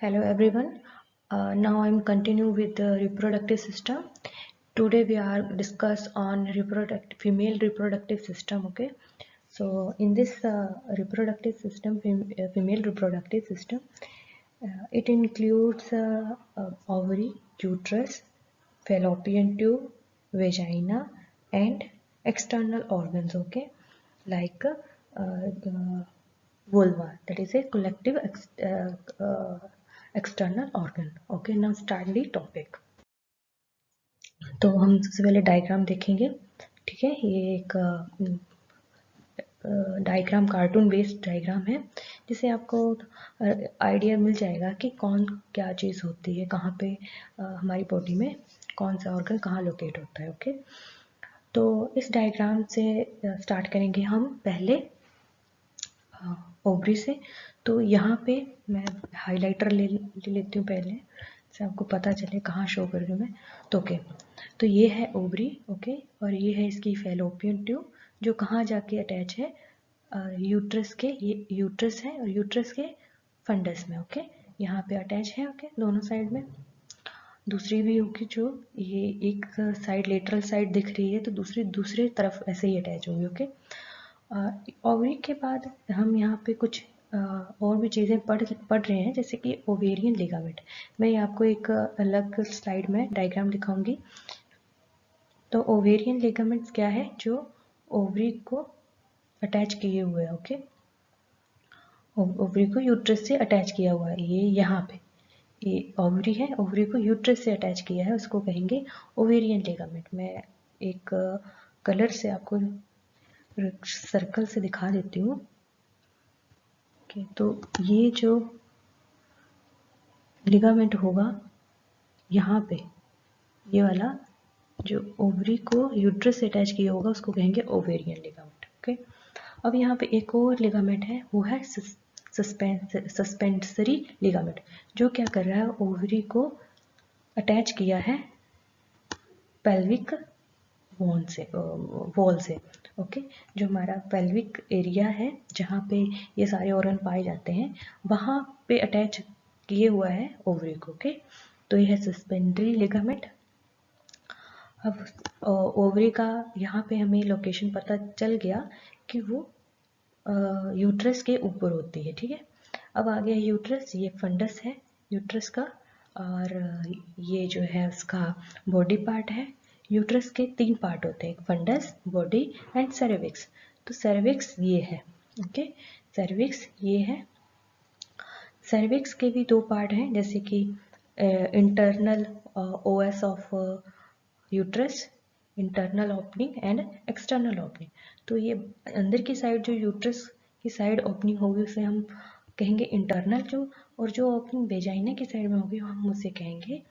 Hello everyone. Now I'm continue with the reproductive system. Today we are discuss on female reproductive system. Okay. So in this reproductive system, female reproductive system, it includes ovary, uterus, fallopian tube, vagina, and external organs. Okay, like vulva, that is a collective external organ. Okay, now start the topic. तो हम सबसे पहले diagram देखेंगे. ठीक है, ये एक diagram cartoon based diagram है जिससे आपको आइडिया मिल जाएगा कि कौन क्या चीज़ होती है, कहाँ पे हमारी बॉडी में कौन सा ऑर्गन कहाँ लोकेट होता है. ओके, तो इस डायग्राम से स्टार्ट करेंगे हम पहले ओवरी से. तो यहाँ पे मैं हाइलाइटर ले लेती हूँ पहले, से आपको पता चले कहाँ शो कर रही हूँ मैं. तो ओके, तो ये है ओवरी. ओके, और ये है इसकी फैलोपियन ट्यूब जो कहाँ जाके अटैच है, यूट्रस के. ये यूट्रस है और यूट्रस के फंडस में. ओके, यहाँ पे अटैच है. ओके, दोनों साइड में. दूसरी भी होगी जो ये एक साइड लेटरल साइड दिख रही है, तो दूसरे तरफ ऐसे ही अटैच होगी. ओके, ओवरी के बाद हम यहाँ पे कुछ और भी चीज़ें पढ़ रहे हैं, जैसे कि ओवेरियन लिगामेंट. मैं आपको एक अलग स्लाइड में डायग्राम दिखाऊंगी. तो ओवेरियन लिगामेंट्स क्या है, जो ओवरी को अटैच किए हुए हैं. ओके, ओवरी को यूट्रस से अटैच किया हुआ है. ये यहाँ पे ये ओवरी है, ओवरी को यूट्रस से अटैच किया है, उसको कहेंगे ओवेरियन लिगामेंट. मैं एक कलर से आपको सर्कल से दिखा देती हूँ. तो ये जो लिगामेंट होगा यहाँ पे, ये वाला जो ओवरी को यूट्रस से अटैच किया होगा उसको कहेंगे ओवेरियन लिगामेंट. ओके, अब यहाँ पे एक और लिगामेंट है, वो है सस्पेंसरी लिगामेंट, जो क्या कर रहा है, ओवरी को अटैच किया है पेल्विक वॉल से. ओके, जो हमारा पेल्विक एरिया है जहाँ पे ये सारे ऑर्गन पाए जाते हैं, वहाँ पे अटैच किए हुआ है ओवरी को. ओके, तो ये है सस्पेंडरी लिगामेंट. अब ओवरी का यहाँ पे हमें लोकेशन पता चल गया कि वो यूट्रस के ऊपर होती है. ठीक है, अब आ गया यूट्रस. ये फंडस है यूट्रस का, और ये जो है उसका बॉडी पार्ट है. यूट्रस के 3 पार्ट होते हैं, फंडस, बॉडी एंड सर्विक्स. तो सर्विक्स ये है. ओके, सर्विक्स ये है. सर्विक्स के भी 2 पार्ट हैं, जैसे कि internal OS of uterus, internal opening and external opening. तो ये अंदर की साइड जो यूट्रस की साइड ओपनिंग होगी उसे हम कहेंगे इंटरनल, जो और जो ओपनिंग वेजाइना की साइड में होगी हम उसे कहेंगे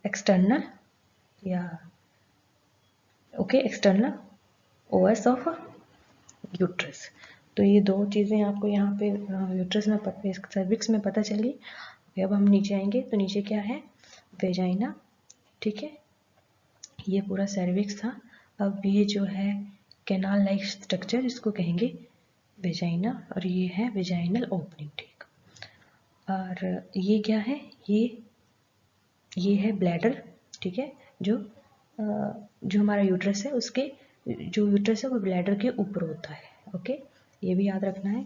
एक्सटर्नल, या okay external OS of uterus. तो ये 2 चीज़ें आपको यहाँ पे यूट्रस में सर्विक्स में पता चली. अब हम नीचे आएंगे तो नीचे क्या है, वेजाइना. ठीक है, ये पूरा सर्विक्स था. अब ये जो है कैनाल लाइक स्ट्रक्चर, इसको कहेंगे वेजाइना, और ये है वेजाइनल ओपनिंग. ठीक, और ये क्या है, ये है ब्लैडर. ठीक है, जो हमारा यूट्रस है उसके जो यूट्रस है वो ब्लैडर के ऊपर होता है. ओके, ये भी याद रखना है.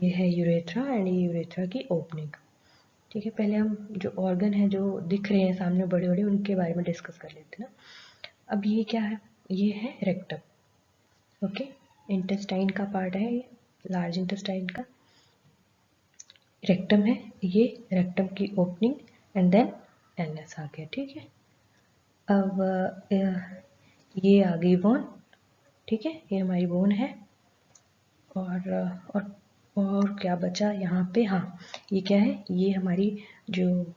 ये है यूरेथ्रा एंड ये यूरेथ्रा की ओपनिंग. ठीक है, पहले हम जो ऑर्गन है जो दिख रहे हैं सामने बड़े बड़े, उनके बारे में डिस्कस कर लेते हैं ना. अब ये क्या है, ये है रेक्टम. ओके, इंटेस्टाइन का पार्ट है ये, लार्ज इंटेस्टाइन का रेक्टम है. ये रेक्टम की ओपनिंग एंड देन एनएस आ गया. ठीक है, अब ये आ गई बोन. ठीक है, ये हमारी बोन है. और क्या बचा यहाँ पे, हाँ ये क्या है, ये हमारी जो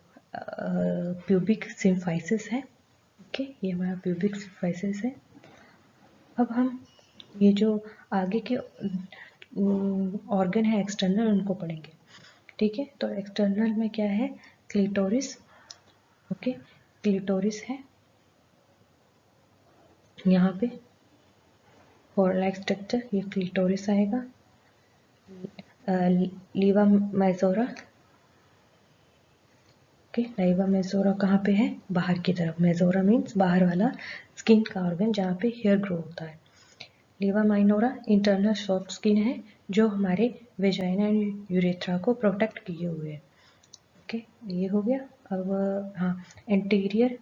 प्यूबिक सिम्फाइसिस है. ओके, ये हमारा प्यूबिक सिम्फाइसिस है. अब हम ये जो आगे के ऑर्गन है एक्सटर्नल, उनको पढ़ेंगे. ठीक है, तो एक्सटर्नल में क्या है, क्लिटोरिस. ओके, क्लिटोरिस है यहाँ पे, और लाइक स्ट्रक्चर, ये क्लिटोरिस आएगा. लीवा मेजोरा। ओके, लाइवा मेजोरा कहाँ पे है? बाहर की तरफ। मेजोरा मीन्स बाहर वाला स्किन का ऑर्गन जहाँ पे हेयर ग्रो होता है। लीवा माइनोरा इंटरनल सॉफ्ट स्किन है जो हमारे वेजाइना एंड यूरेथ्रा को प्रोटेक्ट किए हुए है। ओके, ये हो गया। अब हाँ, एंटीरियर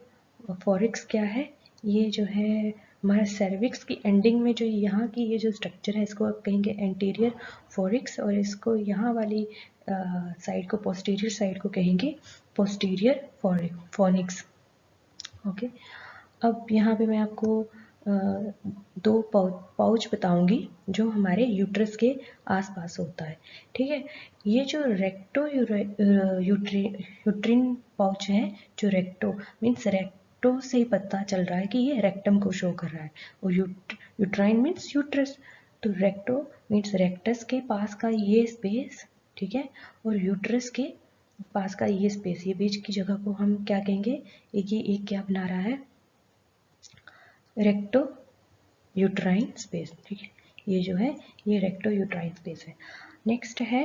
फॉरिक्स क्या है? ये जो है हमारा सर्विक्स की एंडिंग में जो यहाँ की ये जो स्ट्रक्चर है इसको आप कहेंगे एंटीरियर फॉरिक्स, और इसको यहाँ वाली साइड को, पोस्टीरियर साइड को कहेंगे पोस्टीरियर फॉनिक्स। ओके, अब यहाँ पे मैं आपको दो पाउच बताऊंगी जो हमारे यूट्रस के आसपास होता है। ठीक है, ये जो रेक्टो यूट्रिन पाउच है, जो रेक्टो मीन्स रेक्टो से ही पता चल रहा है कि ये रेक्टम को शो कर रहा है, और यूट्राइन मीन्स यूट्रस। तो रेक्टो मीन्स रेक्टस के पास का ये स्पेस, ठीक है, और यूट्रस के पास का ये स्पेस, ये बीच की जगह को हम क्या कहेंगे? ये एक क्या बना रहा है? Recto uterine space. ठीक है, ये जो है ये रेक्टो यूट्राइन स्पेस है। नेक्स्ट है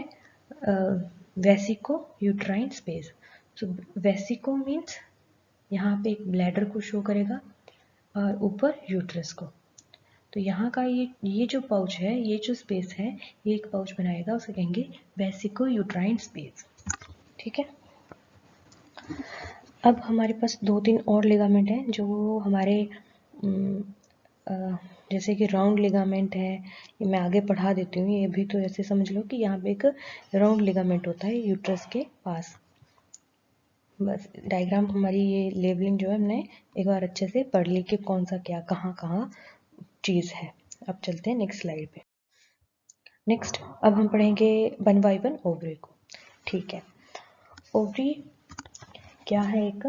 वेसिको यूट्राइन स्पेस। सो वेसिको मीन्स यहाँ पे एक ब्लैडर को शो करेगा और ऊपर यूट्रस को। तो यहाँ का ये जो पाउच है, ये जो स्पेस है, ये एक पाउच बनाएगा, उसे कहेंगे वेसिको यूट्राइन स्पेस। ठीक है, अब हमारे पास 2-3 और लिगामेंट हैं जो हमारे जैसे कि राउंड लिगामेंट है, ये मैं आगे पढ़ा देती हूँ। ये भी तो ऐसे समझ लो कि यहाँ पे एक राउंड लिगामेंट होता है यूट्रस के पास। बस डायग्राम हमारी ये लेबलिंग जो है हमने एक बार अच्छे से पढ़ ली कि कौन सा क्या कहाँ कहाँ चीज़ है। अब चलते हैं नेक्स्ट स्लाइड पे। नेक्स्ट अब हम पढ़ेंगे 1 बाय 1 ओवरी को। ठीक है, ओवरी क्या है? एक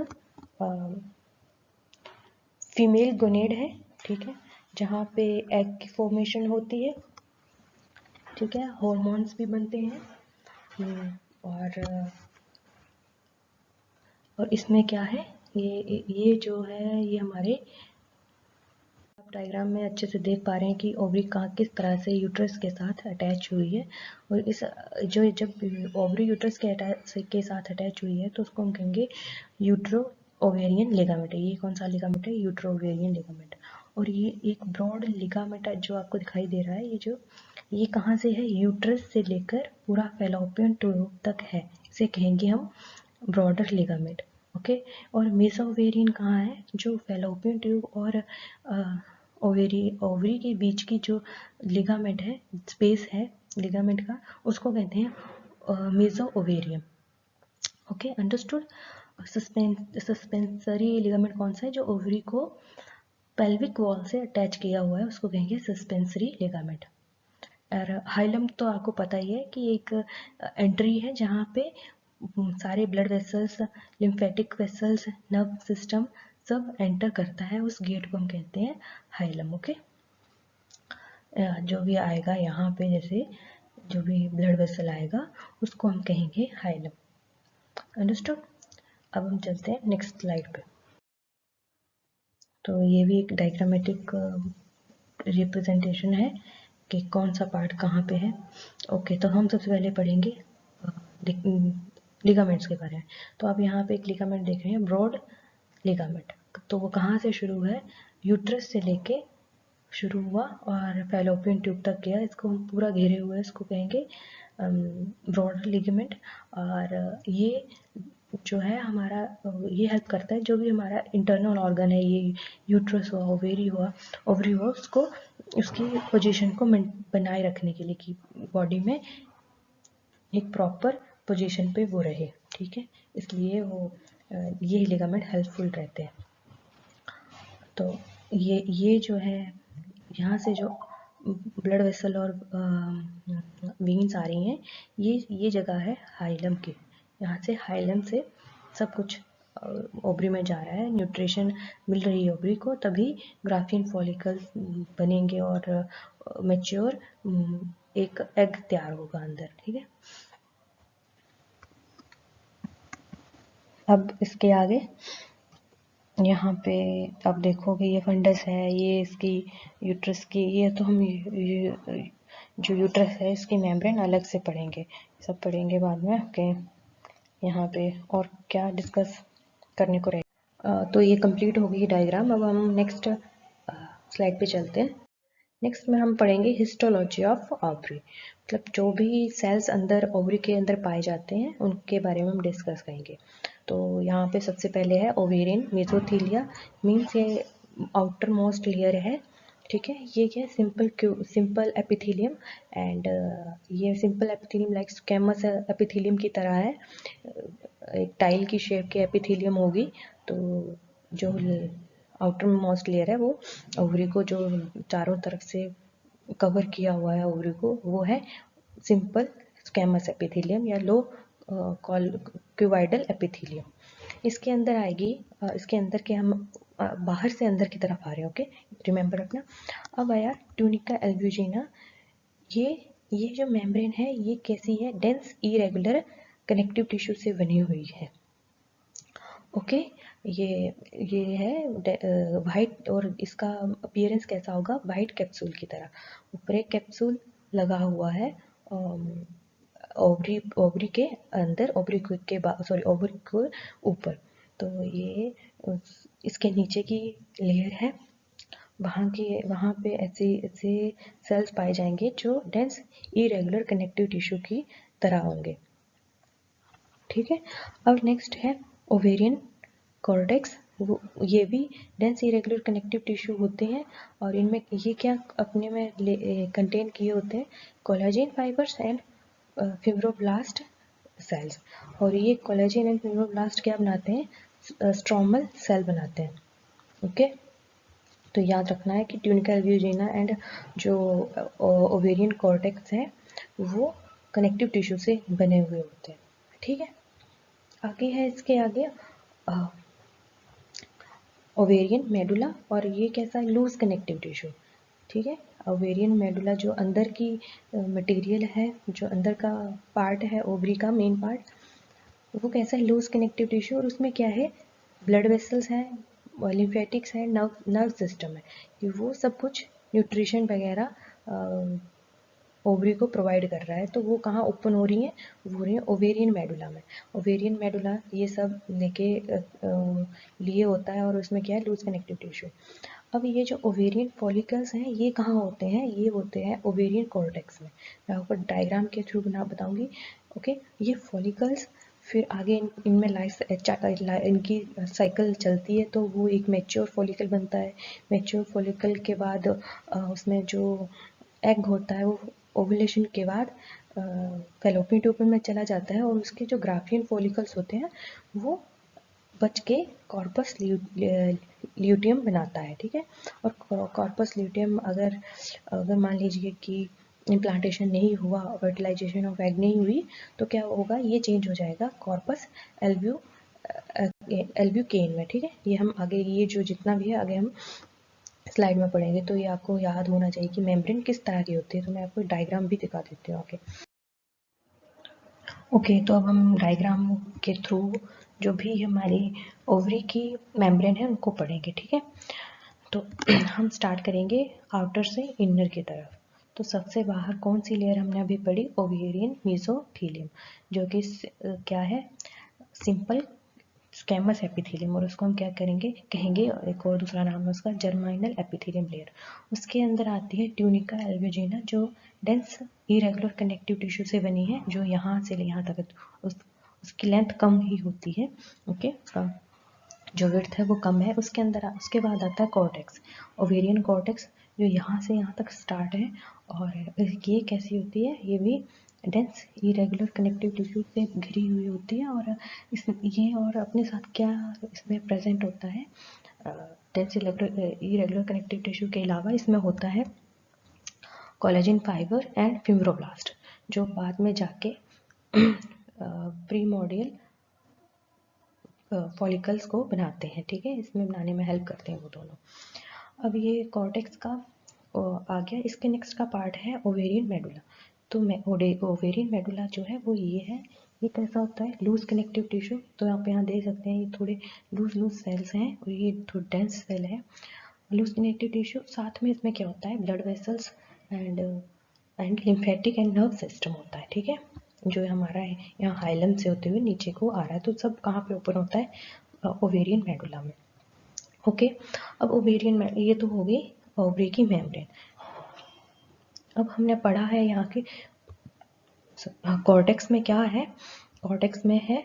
फीमेल गोनेड है, ठीक है, जहाँ पे एग की फॉर्मेशन होती है। ठीक है, हॉर्मोन्स भी बनते हैं, और इसमें क्या है? ये जो है ये हमारे आप डायग्राम में अच्छे से देख पा रहे हैं कि ओवरी कहाँ किस तरह से यूट्रस के साथ अटैच हुई है। और इस जो जब ओवरी यूट्रस के साथ अटैच हुई है तो उसको हम कहेंगे यूट्रो ओवेरियन लिगामेंट। ये कौन सा लिगामेंट है? Utero ovarian ligament. और ये एक ब्रॉड लिगामेंट जो आपको दिखाई दे रहा है, ये कहाँ से है? यूट्रस से लेकर पूरा फैलोपियन ट्यूब तक है, इसे कहेंगे हम ब्रॉडर लिगामेंट। ओके, और मेसोवेरियन कहाँ है? जो फैलोपियन ट्यूब और ओवरी के बीच की जो लिगामेंट है, स्पेस है लिगामेंट का, उसको कहते हैं mesovarium. Okay, understood. Suspensory ligament कौन सा है? जो ओवरी को पेल्विक वॉल से अटैच किया हुआ है, उसको कहेंगे सस्पेंसरी लिगामेंट। और हाइलम तो आपको पता ही है कि एक एंट्री है जहाँ पे सारे blood vessels, lymphatic vessels, nerve system सब एंटर करता है। उस गेट को हम कहते हैं हाइलम। ओके, जो भी आएगा यहाँ पे, जैसे जो भी ब्लड वेसल आएगा उसको हम कहेंगे हाइलम। अंडरस्टूड। अब हम चलते हैं नेक्स्ट स्लाइड पे। तो ये भी एक डायग्रामेटिक रिप्रेजेंटेशन है कि कौन सा पार्ट कहाँ पे है। ओके, तो हम सबसे पहले पढ़ेंगे लिगामेंट्स के बारे में। तो आप यहाँ पे एक लिगामेंट देख रहे हैं, ब्रॉड लिगामेंट। तो वो कहाँ से शुरू है? यूट्रस से लेके शुरू हुआ और फैलोपियन ट्यूब तक गया। इसको हम पूरा घेरे हुए इसको कहेंगे ब्रॉड लिगामेंट। और ये जो है हमारा ये हेल्प करता है, जो भी हमारा इंटरनल ऑर्गन है, ये यूट्रस हुआ, ओवेरी हुआ, उसको उसकी पोजीशन को बनाए रखने के लिए कि बॉडी में एक प्रॉपर पोजीशन पे वो रहे। ठीक है, इसलिए वो ये लिगामेंट हेल्पफुल रहते हैं। तो ये जो है यहाँ से जो ब्लड वेसल और वेन्स आ रही हैं, ये जगह है हाइलम की। यहाँ से हाइलम से सब कुछ ओवरी में जा रहा है, न्यूट्रिशन मिल रही है ओवरी को, तभी ग्राफियन फॉलिकल्स बनेंगे और मैच्योर एक एग तैयार होगा अंदर। ठीक है, अब इसके आगे यहाँ पे आप देखोगे ये फंडस है, ये इसकी यूट्रस की, ये तो हम जो यूट्रस है इसकी मेम्ब्रेन अलग से पढ़ेंगे, सब पढ़ेंगे बाद में। ओके, यहाँ पे और क्या डिस्कस करने को रहेगा। तो ये कंप्लीट हो गई डायग्राम। अब हम नेक्स्ट स्लाइड पे चलते हैं। नेक्स्ट में हम पढ़ेंगे हिस्टोलॉजी ऑफ ओवरी, मतलब जो भी सेल्स अंदर ओवरी के अंदर पाए जाते हैं उनके बारे में हम डिस्कस करेंगे। तो यहाँ पे सबसे पहले है ओवेरियन मेसोथीलिया, मीन्स ये आउटर मोस्ट लेयर है, ठीक है। ये क्या है, सिंपल एपिथेलियम, एंड ये simple epithelium like squamous epithelium की तरह है, एक टाइल की शेप के एपिथेलियम होगी। तो जो आउटर मोस्ट लेयर है वो ओवरी को जो चारों तरफ से कवर किया हुआ है ओवरी को, वो है सिंपल स्क्वेमस एपिथेलियम या लो क्यूबाइडल एपिथेलियम। इसके अंदर आएगी, इसके अंदर के हम बाहर से अंदर की तरफ आ रहे हैं। ओके, रिमेंबर रखना। अब आया ट्यूनिका एल्ब्यूजिना। ये जो मेम्ब्रेन है ये कैसी है, डेंस इरेगुलर कनेक्टिव टिश्यू से बनी हुई है। ओके, ये है वाइट, और इसका अपीयरेंस कैसा होगा, वाइट कैप्सूल की तरह। ऊपर एक कैप्सूल लगा हुआ है ओवरी के अंदर, ओवरी के ओवरी के ऊपर। तो ये इसके नीचे की लेयर है, वहाँ पे ऐसे ऐसे सेल्स पाए जाएंगे जो डेंस इरेगुलर कनेक्टिव टिश्यू की तरह होंगे, ठीक है। अब नेक्स्ट है ओवेरियन कॉर्टेक्स। ये भी डेंस इरेगुलर कनेक्टिव टिश्यू होते हैं, और इनमें ये क्या अपने में कंटेन किए होते हैं, collagen fibres and fibroblast cells. और ये कोलाजन एंड फिब्रोब्लास्ट क्या बनाते हैं, स्ट्रोमल सेल बनाते हैं। ओके, तो याद रखना है कि ट्यूनिका एल्ब्यूजिना एंड जो ओवेरियन कॉर्टेक्स है वो कनेक्टिव टिश्यू से बने हुए होते हैं, ठीक है। आगे है, इसके आगे ओवेरियन मेडुला, और ये कैसा है, लूज कनेक्टिव टिश्यू, ठीक है। ओवेरियन मेडुला जो अंदर की मटेरियल है, जो अंदर का पार्ट है ओवरी का मेन पार्ट, वो कैसा है, लूज कनेक्टिव टिश्यू, और उसमें क्या है, ब्लड वेसल्स हैं, लिम्फेटिक्स है, नर्व सिस्टम है, कि वो सब कुछ न्यूट्रिशन वगैरह ओवरी को प्रोवाइड कर रहा है। तो वो कहाँ ओपन हो रही है, वो हो रही है ओवेरियन मेडुला में। ओवेरियन मेडुला ये सब लेके लिए होता है, और उसमें क्या है, लूज कनेक्टिव टिश्यू। अब ये जो ओवेरियन फॉलिकल्स हैं ये कहाँ होते हैं, ये होते हैं ओवेरियन कॉर्टेक्स में। मैं आपको डायग्राम के थ्रू बताऊंगी। ओके, ये फॉलिकल्स फिर आगे इनमें इनकी साइकिल चलती है, तो वो एक मैच्योर फॉलिकल बनता है। मैच्योर फॉलिकल के बाद उसमें जो एग होता है वो ओवुलेशन के बाद फैलोपियन ट्यूब में चला जाता है, और उसके जो ग्राफियन फॉलिकल्स होते हैं वो बच के कॉर्पस ल्यूटियम बनाता है, ठीक है। और कॉर्पस ल्यूटियम अगर अगर मान लीजिए कि इम्प्लांटेशन नहीं हुआ, फर्टिलाइजेशन ऑफ एग नहीं हुई, तो क्या होगा, ये चेंज हो जाएगा कॉर्पस एल्ब्यूकेन में, ठीक है। ये हम आगे, ये जो जितना भी है आगे हम स्लाइड में पढ़ेंगे। तो ये आपको याद होना चाहिए कि मेम्ब्रेन किस तरह की होती है। तो मैं आपको डायग्राम भी दिखा देती हूँ आगे। ओके, तो अब हम डायग्राम के थ्रू जो भी हमारी ओवरी की मेम्ब्रेन है उनको पढ़ेंगे, ठीक है। तो हम स्टार्ट करेंगे आउटर से इनर की तरफ। तो सबसे बाहर कौन सी लेयर हमने अभी पढ़ी, ओवेरियन मेसोथीलियम, जो कि क्या है, सिंपल स्कैमस एपिथेलियम, और उसको हम क्या करेंगे कहेंगे, एक और दूसरा नाम है उसका जर्माइनल एपिथेलियम लेयर। उसके अंदर आती है ट्यूनिका एल्ब्यूजिना, जो डेंस इरेगुलर कनेक्टिव टिश्यू से बनी है, जो यहाँ से यहाँ तक उसकी लेंथ कम ही होती है। ओके, जो विड्थ है वो कम है। उसके अंदर उसके बाद आता है कॉर्टेक्स, ओवेरियन कॉर्टेक्स, जो यहाँ से यहाँ तक स्टार्ट है। और ये कैसी होती है, ये भी डेंस इरेगुलर कनेक्टिव टिश्यू से घिरी हुई होती है। और ये और अपने साथ क्या इसमें प्रेजेंट होता है, डेंस इरेगुलर कनेक्टिव टिश्यू के अलावा इसमें होता है कोलेजन फाइबर एंड फिब्रोब्लास्ट, जो बाद में जाके प्रीमोर्डियल फॉलिकल्स को बनाते हैं, ठीक है, इसमें बनाने में हेल्प करते हैं वो दोनों। अब ये कॉर्टेक्स का आ गया। इसके नेक्स्ट का पार्ट है ओवेरियन मेडुला। तो ओवेरियन मेडुला जो है वो ये है, ये कैसा होता है, लूज कनेक्टिव टिश्यू। तो आप यहाँ देख सकते हैं ये थोड़े लूज सेल्स हैं, और ये थोड़े डेंस सेल है, लूज कनेक्टिव टिश्यू। साथ में इसमें क्या होता है, blood vessels and and lymphatic and nerve system होता है, ठीक है, जो हमारा है यहाँ हाइलम से होते हुए नीचे को आ रहा है। तो सब कहाँ पे ओपन होता है? ओवेरियन मेडुला में। ओके, अब ओवेरियन में ये तो हो गई ओवरी की मेम्ब्रेन। अब हमने पढ़ा है यहाँ के कॉर्टेक्स में क्या है? कॉर्टेक्स में है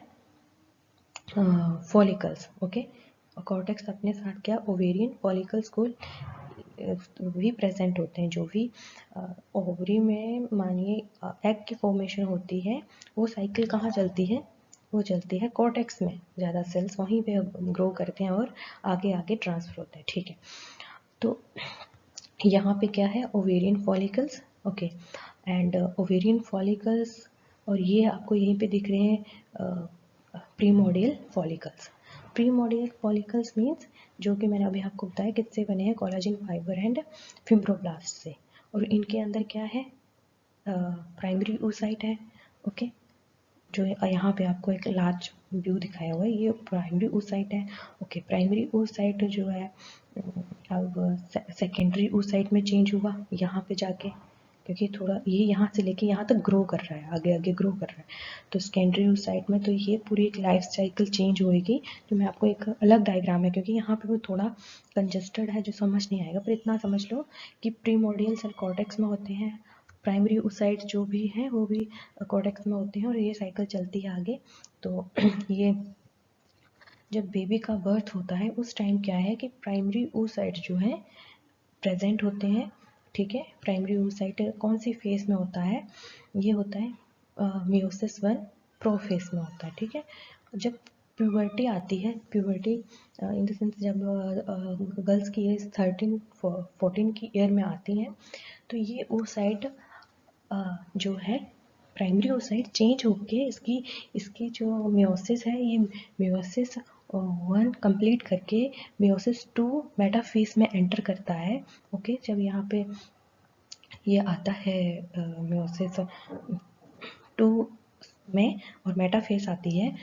फॉलिकल्स। ओके, कॉर्टेक्स अपने साथ क्या ओवेरियन फॉलिकल्स को भी प्रेजेंट होते हैं। जो भी ओवरी में मानिए एग की फॉर्मेशन होती है, वो साइकिल कहाँ चलती है? वो चलती है कॉर्टेक्स में, ज़्यादा सेल्स वहीं पे ग्रो करते हैं और आगे आगे ट्रांसफर होते हैं, ठीक है। तो यहाँ पे क्या है? Ovarian follicles. Okay, and ovarian follicles, और ये आपको यहीं पे दिख रहे हैं primordial follicles. Primordial follicles means जो कि मैंने अभी आपको बताया किससे बने हैं? कोलाजन फाइबर एंड फिब्रोब्लास्ट से। और इनके अंदर क्या है? प्राइमरी oocyte है। ओके, जो यहाँ पे आपको एक लार्ज व्यू दिखाया हुआ है, ये प्राइमरी oocyte है। ओके, प्राइमरी oocyte जो है अब सेकेंडरी oocyte में चेंज हुआ यहाँ पे जाके, क्योंकि थोड़ा ये यहाँ से लेके यहाँ तक ग्रो कर रहा है, आगे आगे ग्रो कर रहा है। तो सेकेंडरी oocyte में तो ये पूरी एक लाइफ साइकिल चेंज होएगी। जो मैं आपको एक अलग डायग्राम है, क्योंकि यहाँ पे वो थोड़ा कंजस्टेड है जो समझ नहीं आएगा, पर इतना समझ लो कि प्रीमोडियल सेल कॉर्टेक्स में होते हैं, प्राइमरी oocyte जो भी हैं वो भी कॉर्टेक्स में होते हैं, और ये साइकिल चलती है आगे। तो ये जब बेबी का बर्थ होता है उस टाइम क्या है कि प्राइमरी oocyte जो है प्रेजेंट होते हैं, ठीक है। प्राइमरी oocyte कौन सी फेज में होता है? ये होता है मियोसिस 1 प्रो फेज में होता है, ठीक है। जब प्यूबर्टी आती है, प्यूबर्टी इन द सेंस जब गर्ल्स की एज 13-14 की ईयर में आती हैं, तो ये oocyte जो है प्राइमरी oocyte चेंज होके इसकी जो मियोसिस है, ये मियोसिस 1 कंप्लीट करके मियोसिस 2 मेटाफेज में एंटर करता है। ओके, जब यहाँ पे ये आता है मियोसिस 2 में और मेटाफेज आती है,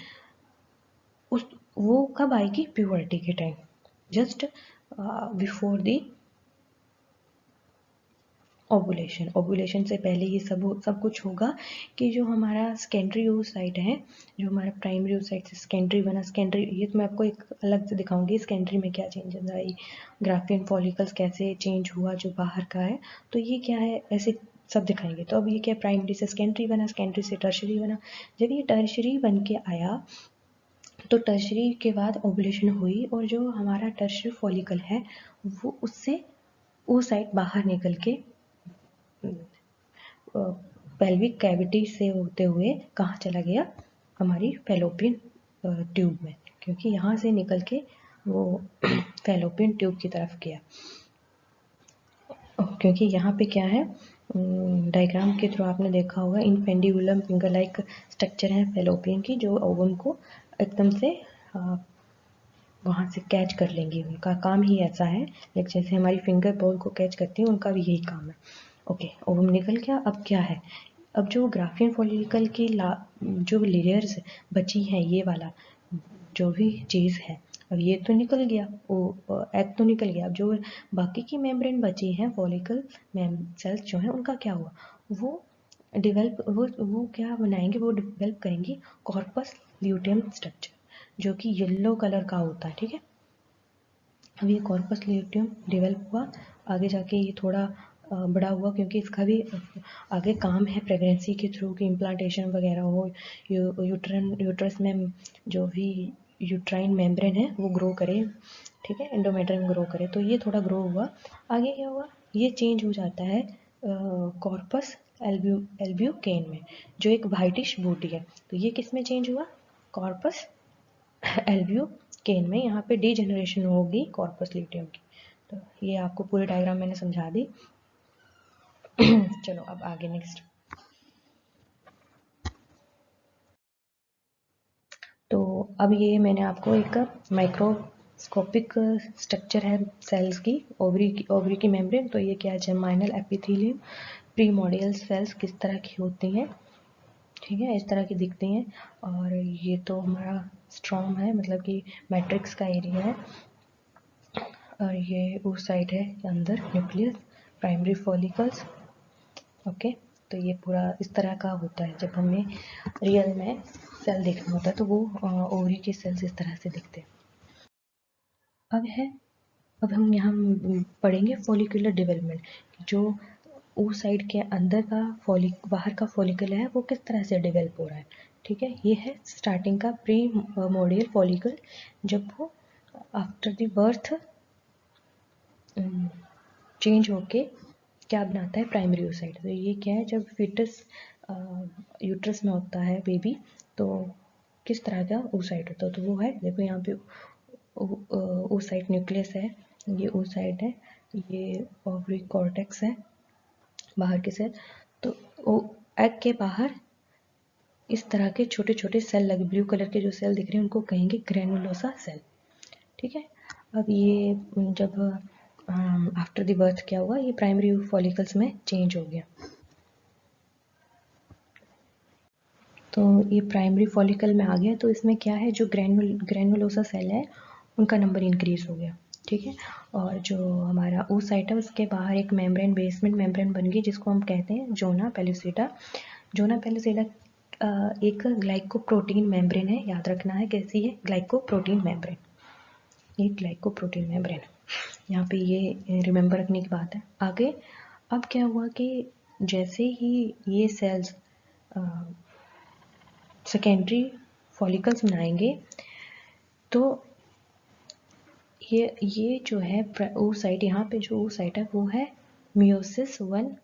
उस वो कब आएगी? प्यूबर्टी के time, just before the ovulation. Ovulation से पहले ये सब कुछ होगा कि जो हमारा सेकेंडरी oocyte है, जो हमारा प्राइमरी oocyte से सेकेंडरी बना, सेकेंडरी ये तो मैं आपको एक अलग से दिखाऊंगी सेकेंडरी में क्या चेंजेस आई, ग्राफियन फॉलिकल्स कैसे चेंज हुआ जो बाहर का है, तो ये क्या है ऐसे सब दिखाएंगे। तो अब ये क्या, प्राइमरी से सेकेंडरी बना, सेकेंडरी से टर्शरी बना। जब ये टर्शरी बन के आया तो टर्शरी के बाद ओवुलेशन हुई, और जो हमारा टर्शरी फॉलिकल है वो उससे oocyte बाहर निकल के पेल्विक कैविटी से होते हुए कहाँ चला गया? हमारी फैलोपियन ट्यूब में, क्योंकि यहाँ से निकल के वो फैलोपियन ट्यूब की तरफ गया। क्योंकि यहाँ पे क्या है, डायग्राम के थ्रू आपने देखा होगा, इनपेंडिकुलम फिंगर लाइक स्ट्रक्चर है फैलोपियन की, जो ओवम को एकदम से वहाँ से कैच कर लेंगी। उनका काम ही ऐसा है, जैसे हमारी फिंगर बॉल को कैच करती है, उनका भी यही काम है। ओके, ओवम निकल गया। अब क्या है? अब जो ग्राफियन फॉलिकल की जो लेयर्स बची हैं, ये वाला जो भी चीज़ है, अब ये तो निकल गया, वो एग तो निकल गया। अब जो बाकी की मेम्ब्रेन बची हैं फॉलिकल सेल्स जो हैं, उनका क्या हुआ? वो डेवलप वो क्या बनाएंगे? वो डेवलप करेंगी कॉर्पस ल्यूटियम स्ट्रक्चर, जो कि येलो कलर का होता है, ठीक है। अब ये कॉर्पस ल्यूटियम डेवलप हुआ, आगे जाके ये थोड़ा बड़ा हुआ, क्योंकि इसका भी आगे काम है प्रेगनेंसी के थ्रू कि इम्प्लांटेशन वगैरह हो, यूट्रस में जो भी यूट्राइन मेम्ब्रेन है वो ग्रो करे, ठीक है, एंडोमेट्रियम ग्रो करे। तो ये थोड़ा ग्रो हुआ। आगे क्या हुआ? ये चेंज हो जाता है कॉर्पस एल्ब्यूकेन में, जो एक वाइटिश बूटी है। तो ये किस में चेंज हुआ? कॉर्पस एल्ब्यूकेन में। यहाँ पे डीजेनरेशन होगी कॉर्पस ल्यूटियम की। तो ये आपको पूरी डायग्राम मैंने समझा दी। चलो अब आगे नेक्स्ट। तो अब ये मैंने आपको एक माइक्रोस्कोपिक स्ट्रक्चर है सेल्स की, ओवरी की मेम्ब्रेन। तो ये क्या है? जर्माइनल एपिथेलियम प्रीमोडियल सेल्स किस तरह की होती हैं, ठीक है, इस तरह की दिखती हैं। और ये तो हमारा स्ट्रॉम है, मतलब कि मैट्रिक्स का एरिया है, और ये उस साइड है अंदर न्यूक्लियस, प्राइमरी फॉलिकल्स, ओके, तो ये पूरा इस तरह का होता है। जब हमें रियल में सेल देखना होता है तो वो ओवरी के सेल्स इस तरह से दिखते हैं। अब हम यहाँ पढ़ेंगे फॉलिकुलर डेवलपमेंट, जो oocyte के अंदर का बाहर का फॉलिकल है वो किस तरह से डेवलप हो रहा है। ठीक है, ये है स्टार्टिंग का प्री मोडियल फॉलिकल, जब वो आफ्टर द बर्थ चेंज होके क्या बनाता है, प्राइमरी oocyte। तो ये क्या है, जब फीटस यूट्रस में होता है बेबी, तो किस तरह का oocyte होता है, तो वो है, देखो यहाँ पे oocyte न्यूक्लियस है, ये oocyte है, ये ओवरी कॉर्टेक्स है, बाहर के सेल। तो एग के बाहर इस तरह के छोटे छोटे सेल लगे, ब्लू कलर के जो सेल दिख रहे हैं उनको कहेंगे ग्रेनुलोसा सेल। ठीक है, अब ये जब आफ्टर द बर्थ क्या हुआ, ये प्राइमरी फॉलिकल्स में चेंज हो गया। तो ये प्राइमरी फॉलिकल में आ गया, तो इसमें क्या है, जो ग्रेनुलोसा सेल है उनका नंबर इंक्रीज हो गया। ठीक है, और जो हमारा oocyte है उसके बाहर एक मेम्ब्रेन, बेसमेंट मेम्ब्रेन बन गई, जिसको हम कहते हैं जोना पेलुसिडा। जोना पेलुसिडा एक ग्लाइकोप्रोटीन मेम्ब्रेन है, याद रखना है कैसी है, ग्लाइकोप्रोटीन मेम्ब्रेन, एक ग्लाइकोप्रोटीन मेम्ब्रेन, यहाँ पे ये रिमेंबर रखने की बात है। आगे अब क्या हुआ कि जैसे ही ये सेल्स सेकेंडरी फॉलिकल्स बनाएंगे, तो ये जो है oocyte, यहाँ पे जो oocyte है वो है मियोसिस 1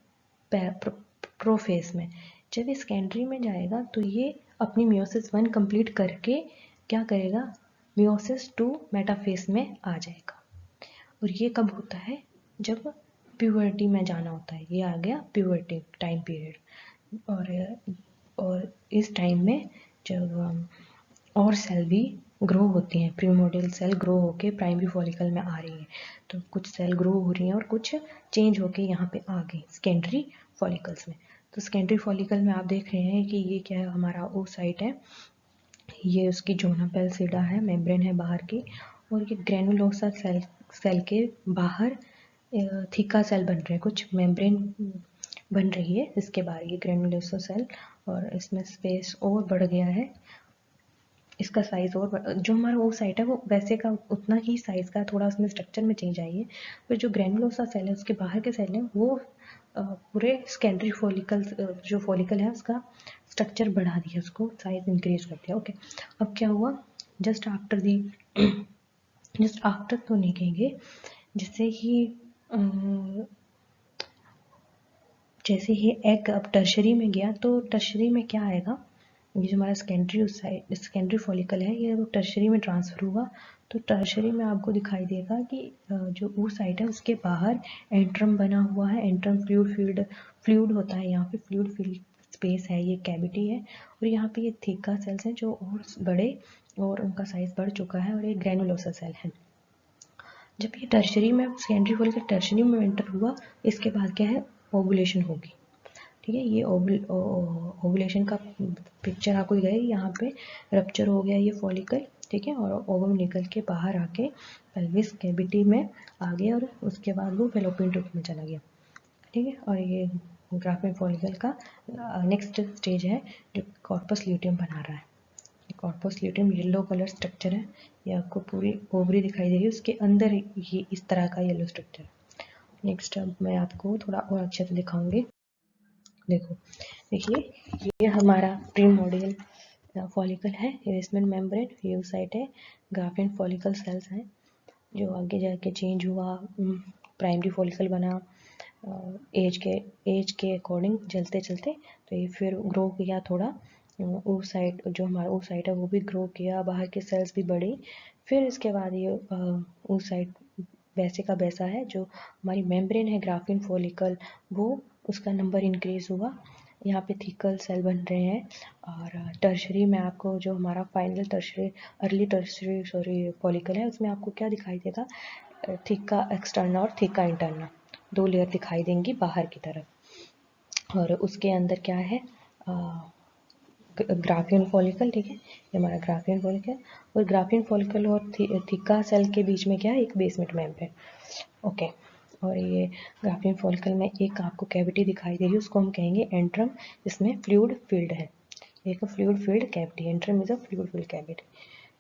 प्रोफेस में। जब ये सेकेंडरी में जाएगा तो ये अपनी मियोसिस 1 कंप्लीट करके क्या करेगा, मियोसिस 2 मेटाफेस में आ जाएगा। और ये कब होता है, जब प्यूबर्टी में जाना होता है, ये आ गया प्यूबर्टी टाइम पीरियड। और इस टाइम में जब और सेल भी ग्रो होती हैं, प्रीमोडियल सेल ग्रो होके प्राइमरी फॉलिकल में आ रही है, तो कुछ सेल ग्रो हो रही हैं और कुछ चेंज होके यहाँ पे आ गई सेकेंडरी फॉलिकल्स में। तो सेकेंडरी फॉलिकल में आप देख रहे हैं कि ये क्या है, हमारा oocyte है, ये उसकी जोना पेलसिडा है, मेम्ब्रेन है बाहर की, और ये ग्रेनुलोसा सेल के बाहर थीका सेल बन रहे हैं, कुछ मेम्ब्रेन बन रही है इसके बाहर, ये ग्रेनुलोसा सेल, और इसमें स्पेस और बढ़ गया है, इसका साइज और जो हमारा oocyte है वो वैसे का उतना ही साइज का, थोड़ा उसमें स्ट्रक्चर में चेंज आई है। फिर जो ग्रेनुलोसा सेल है उसके बाहर के सेल हैं वो पूरे सेकेंडरी फॉलिकल, जो फॉलिकल है उसका स्ट्रक्चर बढ़ा दिया, उसको साइज इंक्रीज कर दिया। ओके, अब क्या हुआ, जस्ट आफ्टर तो नहीं कहेंगे, जैसे ही एग अब टर्शरी में गया, तो टर्शरी में क्या आएगा, ये जो हमारा सेकेंडरी फॉलिकल है ये टर्शरी में ट्रांसफर हुआ, तो टर्शरी में आपको दिखाई देगा कि जो oocyte है उसके बाहर एंट्रम बना हुआ है, एंट्रम फ्लूइड होता है, यहाँ पे फ्लूइड फिल स्पेस है, ये कैविटी है, और यहाँ पे ये थीका सेल्स हैं जो और बड़े, और उनका साइज बढ़ चुका है, और ये ग्रेनुलोसा सेल है। जब ये टर्शरी में सेकेंडरी फॉलिकल टर्शरी में एंटर हुआ, इसके बाद क्या है, ओवुलेशन होगी। ठीक है, ये ओवुलेशन का पिक्चर आपको दिखाई, यहाँ पे रप्चर हो गया ये फॉलिकल, ठीक है, और ओवम निकल के बाहर आके पेल्विस कैविटी में आ गया, और उसके बाद वो फेलोपियन ट्यूब में चला गया। ठीक है, और ये ग्राफिन फॉलिकल का नेक्स्ट स्टेज है जो कॉर्पस ल्यूटियम बना रहा है। Corpus luteum yellow colour structure है, ये आपको पूरी ओवरी दिखाई दे रही है, उसके अंदर ये इस तरह का येलो स्ट्रक्चर। नेक्स्ट अब मैं आपको थोड़ा और अच्छे से दिखाऊंगी। देखिए ये हमारा प्रीमोडियल फॉलिकल है, बेसमेंट मेम्ब्रेन, oocyte है, ग्राफिन फॉलिकल सेल्स हैं, जो आगे जाके चेंज हुआ, प्राइमरी फॉलिकल बना एज के अकॉर्डिंग चलते चलते, तो ये फिर ग्रो किया थोड़ा, oocyte जो हमारा oocyte है वो भी ग्रो किया, बाहर के सेल्स भी बढ़े, फिर इसके बाद ये oocyte वैसे का वैसा है, जो हमारी मेम्ब्रेन है ग्राफिन फॉलिकल वो उसका नंबर इंक्रीज हुआ, यहाँ पे थिकल सेल बन रहे हैं, और टर्शरी में आपको जो हमारा final tertiary early tertiary follicle है उसमें आपको क्या दिखाई देगा, थिका एक्सटर्नल और थिका इंटरनल, दो लेयर दिखाई देंगी बाहर की तरफ, और उसके अंदर क्या है, ग्राफियन फॉलिकल। ठीक है, ये हमारा ग्राफियन फॉलिकल, और ग्राफियन फॉलिकल और थिका सेल के बीच में क्या है, एक बेसमेंट मेम्ब्रेन। ओके, और ये ग्राफिन फॉलिकल में एक आपको कैविटी दिखाई दे रही है, उसको हम कहेंगे एंट्रम, जिसमें फ्लूइड फील्ड है। एक fluid field cavity, antrum is a fluid field cavity.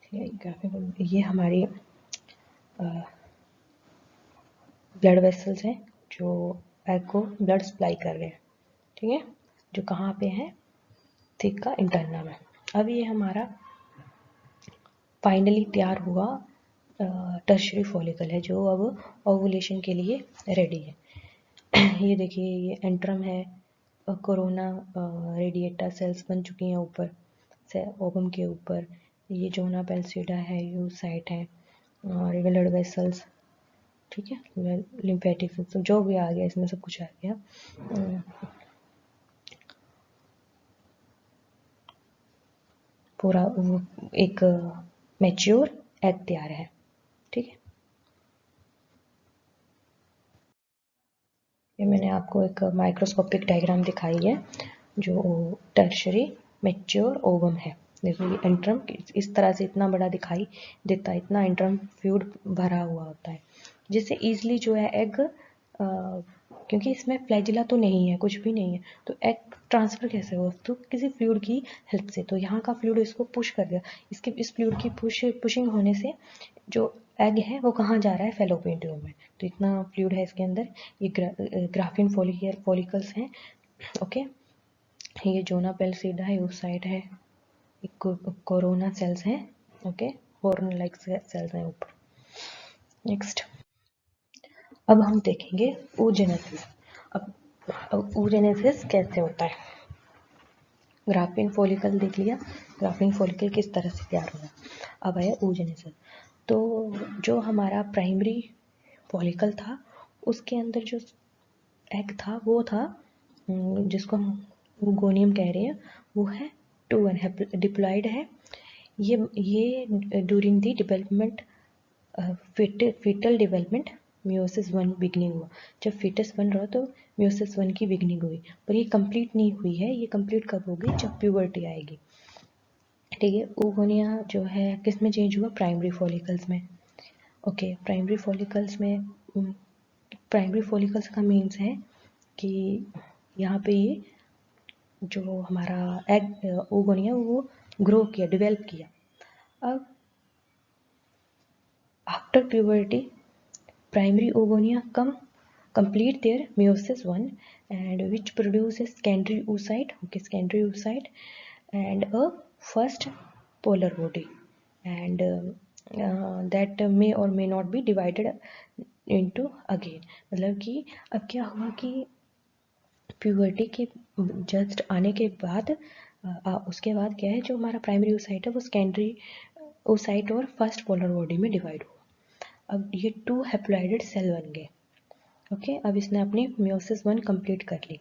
ठीक है, ग्राफिन ये हमारी ब्लड वेसल्स हैं जो एग को ब्लड सप्लाई कर रहे हैं। ठीक है, जो कहाँ पे है, थिक का इंटरनम है। अब ये हमारा फाइनली तैयार हुआ टर्शरी फॉलिकल है, जो अब ओवुलेशन के लिए रेडी है। ये देखिए, ये एंट्रम है, कोरोना रेडिएटा सेल्स बन चुकी हैं ऊपर से ओवम के ऊपर। ये जोना पेल्सिडा है, यू साइट है, और ब्लड वेसल्स। ठीक है, लिम्फेटिक सिस्टम जो भी आ गया इसमें सब कुछ आ गया। पूरा एक मैच्योर एग तैयार है। ठीक है, ये मैंने आपको एक माइक्रोस्कोपिक डायग्राम दिखाई है जो टर्शरी मैच्योर ओवम है। देखो ये एंट्रम इस तरह से इतना बड़ा दिखाई देता है, इतना एंट्रम फ्लूइड भरा हुआ होता है, जिससे ईजिली जो है एग, क्योंकि इसमें फ्लैजिला तो नहीं है, कुछ भी नहीं है, तो एग ट्रांसफर कैसे हो, तो किसी फ्लूइड की हेल्प से। तो यहाँ का फ्लूइड इसको पुश कर दिया, इसके इस फ्लूइड की पुशिंग होने से जो एग है वो कहाँ जा रहा है, फेलोपियन ट्यूब में। तो इतना फ्लूइड है इसके अंदर। ये ग्राफिन फॉलिकल्स हैं। ओके, ये जोना पेल्सिडा है, उस साइड है, कोरोना सेल्स हैं। ओके, हॉर्न लाइक सेल्स हैं ऊपर। नेक्स्ट, अब हम देखेंगे oogenesis। अब oogenesis कैसे होता है। ग्राफिन फॉलिकल देख लिया, ग्राफिन फॉलिकल किस तरह से तैयार होगा। अब आया oogenesis। तो जो हमारा प्राइमरी फॉलिकल था, उसके अंदर जो एग था वो था, जिसको हम ओगोनियम कह रहे हैं, वो है 2 डिप्लॉयड है। ये during the development, foetal development, meiosis 1 beginning हुआ। जब फीटस बन रहा तो मियोसिस 1 की बिगनिंग हुई, पर ये कंप्लीट नहीं हुई है। ये कंप्लीट कब होगी, जब प्यूबर्टी आएगी। ठीक है, ओगोनिया जो है किस में चेंज हुआ, प्राइमरी फॉलिकल्स में। ओके, प्राइमरी फॉलिकल्स में, प्राइमरी फॉलिकल्स का मीन्स है कि यहाँ पे ये जो हमारा एग ओगोनिया वो ग्रो किया, डेवलप किया। अब after puberty primary oogonia complete their meiosis 1, and which produces secondary oocyte, okay, secondary oocyte and a first polar body, and that may or may not be divided into again। मतलब कि अब क्या हुआ कि puberty के just आने के बाद उसके बाद क्या है, जो हमारा प्राइमरी oocyte है वो सेकेंडरी oocyte और फर्स्ट पोलर बॉडी में डिवाइड हुआ। अब ये 2 हैप्लॉइडेड सेल बन गए। ओके, अब इसने अपनी मियोसिस 1 कंप्लीट कर ली।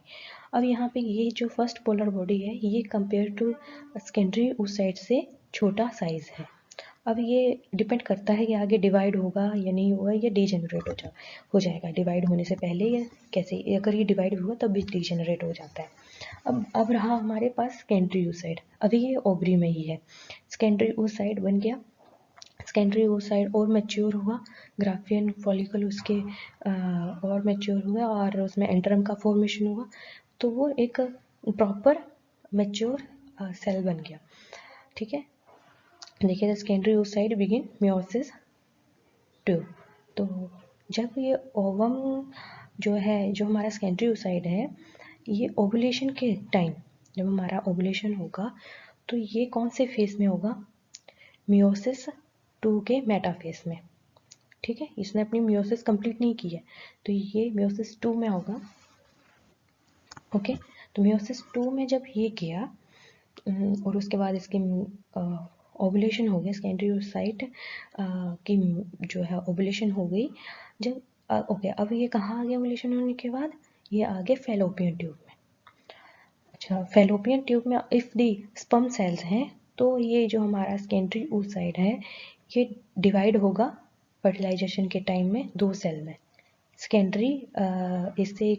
अब यहाँ पे ये जो फर्स्ट पोलर बॉडी है, ये कंपेयर टू सेकेंडरी oocyte से छोटा साइज है। अब ये डिपेंड करता है कि आगे डिवाइड होगा या नहीं होगा, या डीजेनरेट हो जाएगा डिवाइड होने से पहले, या कैसे। अगर ये डिवाइड हुआ तब भी डीजेनरेट हो जाता है। अब रहा हमारे पास सेकेंडरी oocyte। अभी ये ओवरी में ही है, सेकेंडरी oocyte बन गया। सेकेंडरी oocyte और मैच्योर हुआ, ग्राफियन फॉलिकल उसके और मैच्योर हुआ, और उसमें एंटरम का फॉर्मेशन हुआ, तो वो एक प्रॉपर मैच्योर सेल बन गया। ठीक है, देखिए, the secondary oocyte begin meiosis 2। तो जब ये ओवम जो है, जो हमारा सेकेंडरी oocyte है, ये ओवुलेशन के टाइम, जब हमारा ओवुलेशन होगा, तो ये कौन से फेज में होगा, मियोसिस 2 के मेटाफेज में। ठीक है, इसने अपनी मियोसिस कंप्लीट नहीं की है, तो ये मियोसिस 2 में होगा। ओके, तो मियोसिस 2 में जब ये किया, और उसके बाद इसकी ओवुलेशन हो गया, सेकेंडरी oocyte की जो है ओवुलेशन हो गई। जब ओके, अब ये कहाँ आ गया ओवुलेशन होने के बाद, ये आ गया फेलोपियन ट्यूब में। अच्छा, फेलोपियन ट्यूब में इफ दी स्पर्म सेल्स हैं, तो ये जो हमारा सेकेंडरी oocyte है, ये डिवाइड होगा फर्टिलाइजेशन के टाइम में 2 सेल में। सेकेंडरी, इससे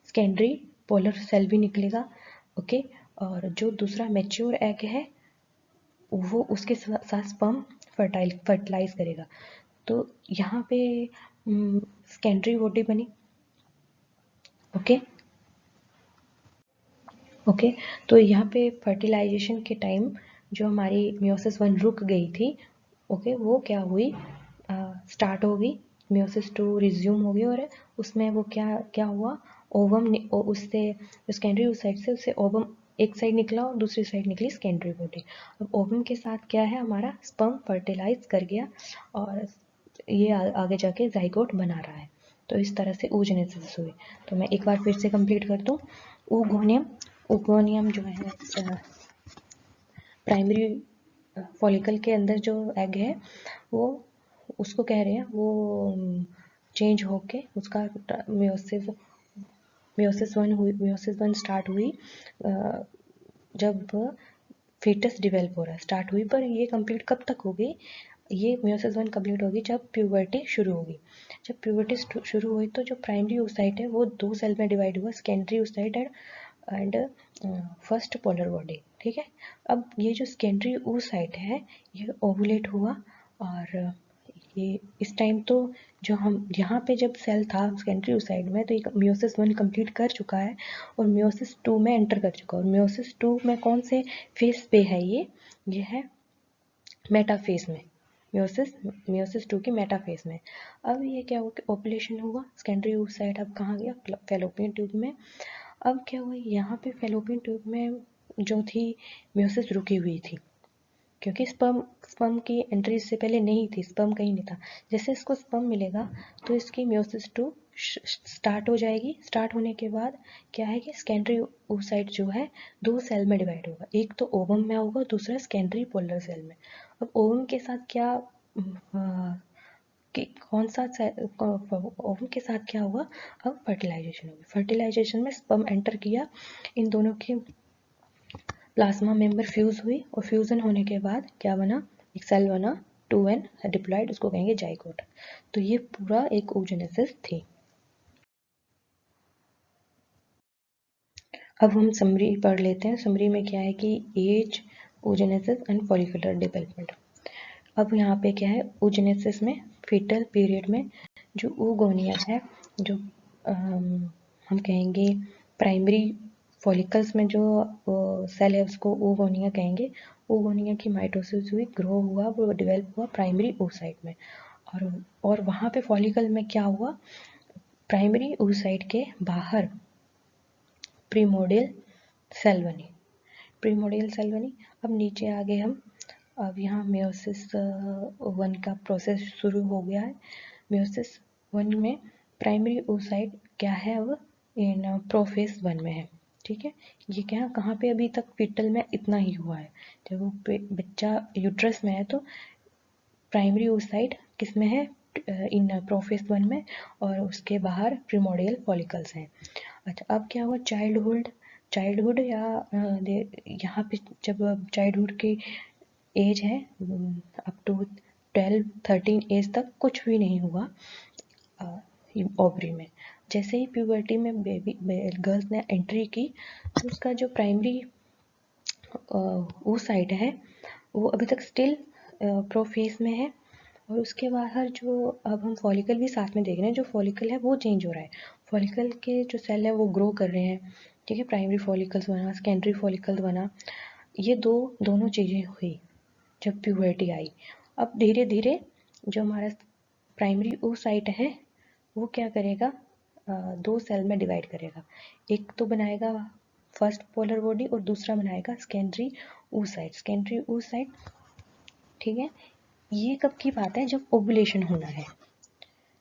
सेकेंडरी पोलर सेल भी निकलेगा। ओके, और जो दूसरा मैच्योर एग है वो उसके साथ स्पर्म फर्टिलाइज करेगा। तो यहाँ पे सेकेंडरी बॉडी बनी। ओके तो यहाँ पे फर्टिलाइजेशन के टाइम जो हमारी मियोसिस 1 रुक गई थी, ओके वो क्या हुई, स्टार्ट हो गई, मियोसिस 2 रिज्यूम हो गई, और उसमें वो क्या क्या हुआ, ओवम उससे सेकेंडरी उस साइड से उससे ओवम एक साइड निकला और दूसरी साइड निकली सेकेंडरी बॉडी। अब ओवम के साथ क्या है, हमारा स्पर्म फर्टिलाइज कर गया और ये आगे जाके जाइगोट बना रहा है। तो इस तरह से oogenesis हुई। तो मैं एक बार फिर से कंप्लीट कर दूँ। ओगोनियम जो है प्राइमरी फॉलिकल के अंदर जो एग है वो उसको कह रहे हैं वो चेंज होके उसका मियोसिस 1 स्टार्ट हुई जब फीटस डिवेल्प हो रहा है, स्टार्ट हुई, पर ये कंप्लीट कब तक हो गई, ये मियोसिस 1 कंप्लीट होगी जब प्यूबर्टी शुरू होगी। जब प्यूबर्टी शुरू हुई तो जो प्राइमरी oocyte है वो 2 सेल में डिवाइड हुआ, secondary oocyte and first polar body. ठीक है, अब ये जो सेकेंडरी oocyte है ये ओवुलेट हुआ, और ये इस टाइम तो जो हम यहाँ पे जब सेल था सेकेंडरी oocyte में तो ये मियोसिस 1 कंप्लीट कर चुका है और मियोसिस 2 में एंटर कर चुका है। और मियोसिस 2 में कौन से फेज पे है, ये है मेटाफेज में, मियोसिस 2 की मेटाफेज में। अब ये क्या हुआ कि ओपुलेशन हुआ, सेकेंडरी oocyte अब कहाँ गया, फैलोपियन ट्यूब में। अब क्या हुआ, यहाँ पे फैलोपियन ट्यूब में जो थी मियोसिस रुकी हुई थी, क्योंकि स्पर्म की एंट्री इससे पहले नहीं थी, स्पर्म कहीं नहीं था। जैसे इसको स्पर्म मिलेगा तो इसकी मियोसिस 2 स्टार्ट हो जाएगी। स्टार्ट होने के बाद क्या है कि सेकेंडरी oocyte जो है 2 सेल में डिवाइड होगा, एक तो ओवम में होगा, दूसरा सेकेंडरी पोलर सेल में। अब ओवम के साथ क्या कि कौन सा ओवम के साथ क्या हुआ, अब फर्टिलाइजेशन होगी। फर्टिलाइजेशन में स्पर्म एंटर किया, इन दोनों की प्लाज्मा मेंबर फ्यूज हुई, और फ्यूजन होने के बाद क्या बना, एक सेल बना 2n डिप्लॉयड, उसको कहेंगे जाइगोट। तो ये पूरा एक oogenesis थी। अब हम समरी पढ़ लेते हैं। समरी में क्या है कि as, oogenesis and follicular development. अब यहाँ पे क्या है, oogenesis में फीटल पीरियड में जो oogonia है, जो हम कहेंगे प्राइमरी फॉलिकल्स में जो सेल है उसको oogonia कहेंगे। oogonia की माइटोसिस हुई, ग्रो हुआ, वो डेवलप हुआ प्राइमरी oocyte में, और वहाँ पे फॉलिकल में क्या हुआ, प्राइमरी oocyte के बाहर प्रीमोडियल सेल बनी, प्रीमोडियल सेल बनी। अब नीचे आ गए हम, अब यहाँ मियोसिस 1 का प्रोसेस शुरू हो गया है। मियोसिस 1 में प्राइमरी oocyte क्या है, अब इन प्रोफेज 1 में है। ठीक है, ये क्या कहाँ पे अभी तक फीटल में इतना ही हुआ है, जब वो बच्चा यूट्रस में है तो प्राइमरी oocyte किस में है, इन प्रोफेज 1 में, और उसके बाहर प्रीमोडियल फॉलिकल्स हैं। अच्छा, अब क्या हुआ, चाइल्डहुड या यहाँ पे जब चाइल्डहुड की एज है अप टू 12-13 एज तक कुछ भी नहीं हुआ ओवरी में। जैसे ही प्यूबर्टी में बेबी गर्ल्स ने एंट्री की तो उसका जो प्राइमरी oocyte है वो अभी तक स्टिल प्रोफेज में है, और उसके बाहर जो अब हम फॉलिकल भी साथ में देख रहे हैं, जो फॉलिकल है वो चेंज हो रहा है, फॉलिकल के जो सेल है वो ग्रो कर रहे हैं। ठीक है, प्राइमरी फॉलिकल्स बना, सेकेंडरी फॉलिकल बना, ये दोनों चीज़ें हुई जब प्यूबर्टी आई। अब धीरे धीरे जो हमारा प्राइमरी oocyte है वो क्या करेगा, 2 सेल में डिवाइड करेगा, एक तो बनाएगा फर्स्ट पोलर बॉडी और दूसरा बनाएगा सेकेंडरी oocyte। ठीक है, ये कब की बात है, जब ओवुलेशन होना है,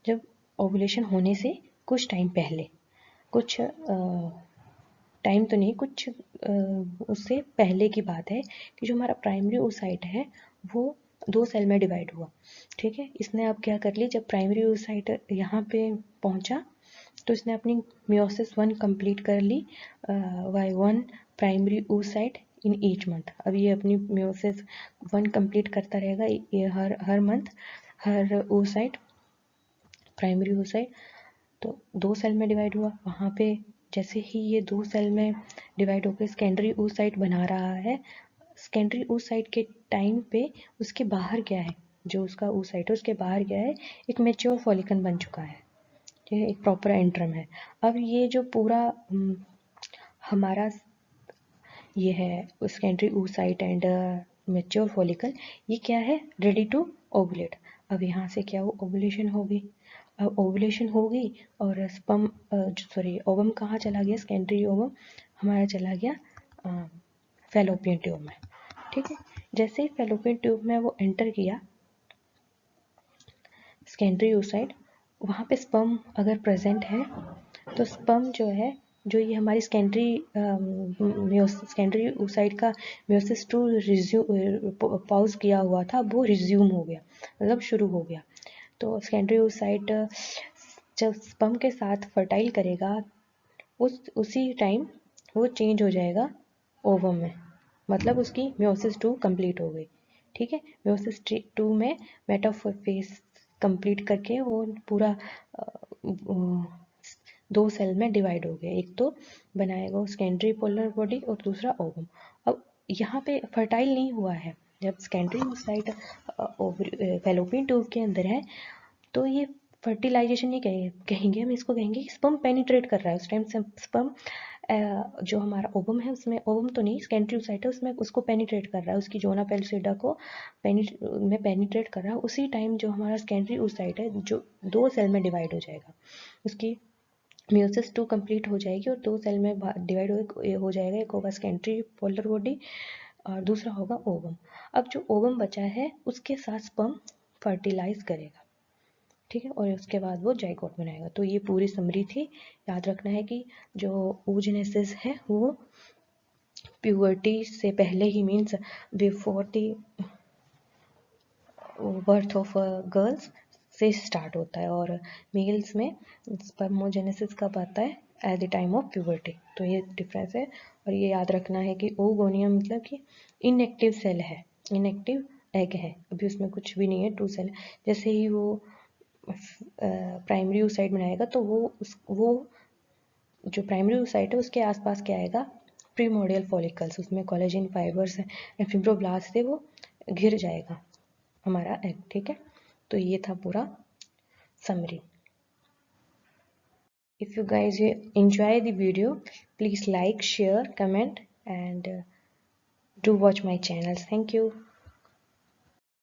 जब ओवुलेशन होने से कुछ टाइम पहले, कुछ टाइम तो नहीं, कुछ उससे पहले की बात है कि जो हमारा प्राइमरी oocyte है वो 2 सेल में डिवाइड हुआ। ठीक है, इसने अब क्या कर ली, जब प्राइमरी oocyte यहाँ पे पहुँचा तो इसने अपनी मियोसिस 1 कंप्लीट कर ली बाय 1 प्राइमरी oocyte इन ईच मंथ। अब ये अपनी मियोसिस 1 कंप्लीट करता रहेगा, ये हर मंथ हर oocyte, प्राइमरी oocyte तो 2 सेल में डिवाइड हुआ। वहाँ पे जैसे ही ये 2 सेल में डिवाइड होकर सेकेंडरी oocyte बना रहा है, सेकेंडरी oocyte के टाइम पे उसके बाहर क्या है, जो उसका oocyte है उसके बाहर क्या है, एक मेच्योर फॉलिकल बन चुका है। ये एक प्रॉपर एंट्रम है। अब ये जो पूरा हमारा ये है secondary oocyte and mature follicle, ये क्या है, रेडी टू ओवुलेट। अब यहाँ से क्या हो, ओवुलेशन होगी। अब ओवुलेशन होगी और स्पर्म सॉरी ओवम कहाँ चला गया, सेकेंडरी ओवम हमारा चला गया फैलोपियन ट्यूब में। ठीक है, जैसे ही फैलोपियन ट्यूब में वो एंटर किया सेकेंडरी oocyte, वहाँ पे स्पर्म अगर प्रेजेंट है तो स्पर्म जो है, जो ये हमारी सेकेंडरी oocyte का म्योसिस टू पॉज किया हुआ था, वो रिज्यूम हो गया, मतलब शुरू हो गया। तो सेकेंडरी oocyte जब स्पर्म के साथ फर्टाइल करेगा उसी टाइम वो चेंज हो जाएगा ओवम में, मतलब उसकी म्योसिस 2 कंप्लीट हो गई। ठीक है, म्योसिस 2 में मेटाफेज कंप्लीट करके वो पूरा 2 सेल में डिवाइड हो गया, एक तो बनाएगा सेकेंडरी पोलर बॉडी और दूसरा ओवम। अब यहाँ पे फर्टाइल नहीं हुआ है, जब सेकेंडरी oocyte फैलोपियन ट्यूब के अंदर है तो ये फर्टिलाइजेशन नहीं कहेंगे हम इसको, कहेंगे स्पर्म पेनिट्रेट कर रहा है। उस टाइम से स्पर्म जो हमारा ओवम है उसमें, ओवम तो नहीं सेकेंडरी oocyte है उसमें, उसको पेनिट्रेट कर रहा है, उसकी जोना पेल्सिडा को पेनिट्रेट कर रहा है। उसी टाइम जो हमारा सेकेंडरी oocyte है जो 2 सेल में डिवाइड हो जाएगा, उसकी म्योसिस 2 कंप्लीट हो जाएगी और 2 सेल में डिवाइड हो जाएगा। एक होगा सेकेंडरी पोलर बॉडी और दूसरा होगा ओवम। अब जो ओवम बचा है उसके साथ स्पर्म फर्टिलाइज करेगा। ठीक है, और उसके बाद वो जाइगोट बनाएगा। तो ये पूरी समरी थी। याद रखना है कि जो oogenesis है वो प्यूबर्टी से पहले ही, means before the birth of girls से स्टार्ट होता है, और मेल्स में स्पर्मोजेनेसिस कब आता है, at the time of puberty. तो ये डिफरेंस है। और ये याद रखना है कि ओगोनियम मतलब कि इनएक्टिव सेल है, इनएक्टिव एग है, अभी उसमें कुछ भी नहीं है, 2 सेल। जैसे ही वो प्राइमरी oocyte बनाएगा तो वो जो प्राइमरी oocyte है उसके आसपास क्या आएगा, प्रीमोर्डियल फॉलिकल्स, उसमें कोलेजन फाइबर्स या फिब्रोब्लास्ट से वो घिर जाएगा हमारा एग। ठीक है, तो ये था पूरा summary. If you guys enjoy the video, please like, share, comment and do watch my channels. Thank you.